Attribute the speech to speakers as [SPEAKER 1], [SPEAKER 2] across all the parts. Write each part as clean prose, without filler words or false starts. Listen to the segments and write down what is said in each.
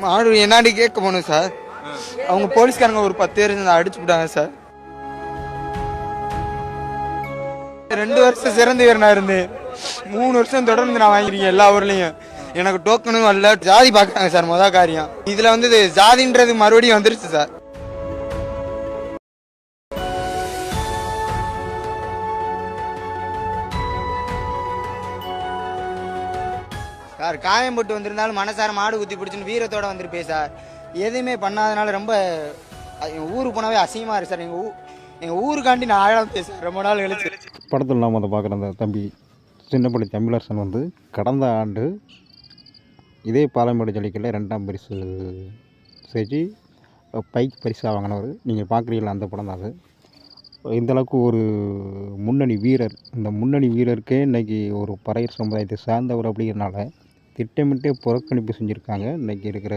[SPEAKER 1] மாடு என்னாடி கேட்க போகணும் சார். அவங்க போலீஸ்காரங்க ஒரு 10 பேர் அடிச்சு விட்டாங்க சார். 2 வருஷம் சிறந்த வீரனா இருந்தேன். 3 வருஷம் தொடர்ந்து நான் வாங்கிருக்கேன் எல்லா ஊர்லயும். எனக்கு டோக்கனும் வரல. ஜாதி பார்க்குறாங்க சார் மொதல் காரியம். இதுல வந்து ஜாதின்றது மறுபடியும் வந்துருச்சு சார். சார் காயம் போட்டு வந்திருந்தாலும் மனசார மாடு குத்தி பிடிச்சுன்னு வீரத்தோட வந்திருப்பேன் சார். எதுவுமே பண்ணாதனால ரொம்ப எங்கள் ஊருக்கு போனாவே அசிங்கமாக இருக்குது சார். எங்கள் ஊருக்காண்டி நான் ஆழம் பேசுகிறேன் ரொம்ப நாள் கழிச்சு.
[SPEAKER 2] படத்தில் நாம் அதை பார்க்குற அந்த தம்பி சின்னப்பள்ளி தமிழரசன் வந்து கடந்த ஆண்டு இதே பாலமேடு ஜல்லிக்கட்டில் 2ஆம் பரிசு செஞ்சு பைக் பரிசாக வாங்கினவர். நீங்கள் பார்க்குறீங்களா அந்த படம் தான் அது. இந்தளவுக்கு ஒரு முன்னணி வீரர், இந்த முன்னணி வீரருக்கே இன்றைக்கி ஒரு பறையர் சமுதாயத்தை சார்ந்தவர் அப்படிங்கிறனால திட்டமிட்டே புறக்கணிப்பு செஞ்சுருக்காங்க. இன்றைக்கி இருக்கிற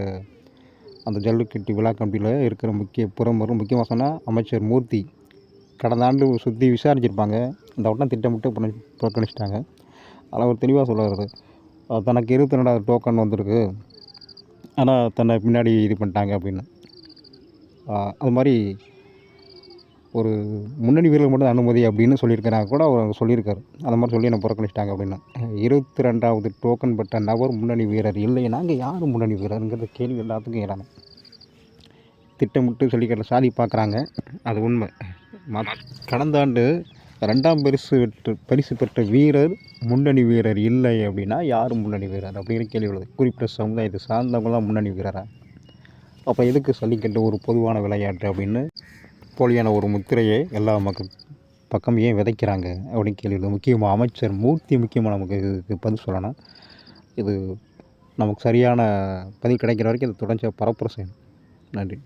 [SPEAKER 2] அந்த ஜல்லிக்கட்டு விழா கமிட்டியில் இருக்கிற முக்கியமாக சொன்னால் அமைச்சர் மூர்த்தி. கடந்த ஆண்டு சுற்றி விசாரிச்சிருப்பாங்க, இந்த வட்டம் திட்டமிட்டு புறக்கணிச்சிட்டாங்க. அதில் ஒரு தெளிவாக சொல்லுறது, தனக்கு 22வது டோக்கன் வந்திருக்கு, ஆனால் தன்னை பின்னாடி இது பண்ணிட்டாங்க அப்படின்னு. அது மாதிரி ஒரு முன்னணி வீரர்கள் மட்டும் அனுமதி அப்படின்னு சொல்லியிருக்கிறாங்க கூட அவர் சொல்லியிருக்காரு. அந்த மாதிரி சொல்லி என்னை புறக்கணிச்சிட்டாங்க அப்படின்னா. 22வது டோக்கன் பெற்ற நபர் முன்னணி வீரர் இல்லை. நாங்கள் யார் முன்னணி வீரருங்கிற கேள்வி எல்லாத்துக்கும் ஏறாங்க. திட்டமிட்டு சொல்லிக்கிற சாதி பார்க்குறாங்க, அது உண்மை. கடந்த ஆண்டு 2ஆம் பரிசு பெற்ற வீரர் முன்னணி வீரர் இல்லை அப்படின்னா யார் முன்னணி வீரர் அப்படிங்கிற கேள்வி உள்ளது. குறிப்பிட்ட சமுதாயத்தை சார்ந்தவங்க தான் முன்னணி வீரராக. அப்போ எதுக்கு ஜல்லிக்கட்டு ஒரு பொதுவான விளையாட்டு அப்படின்னு போலியான ஒரு முத்திரையை எல்லா மக்கள் பக்கம் ஏன் விதைக்கிறாங்க அப்படின்னு கேள்வி. முக்கியமாக அமைச்சர் மூர்த்தி நமக்கு இதுக்கு பதில் சொல்லணும். இது நமக்கு சரியான பதில் கிடைக்கிற வரைக்கும் இது தொடர்ச்சியாக பரப்புரை செய்யணும். நன்றி.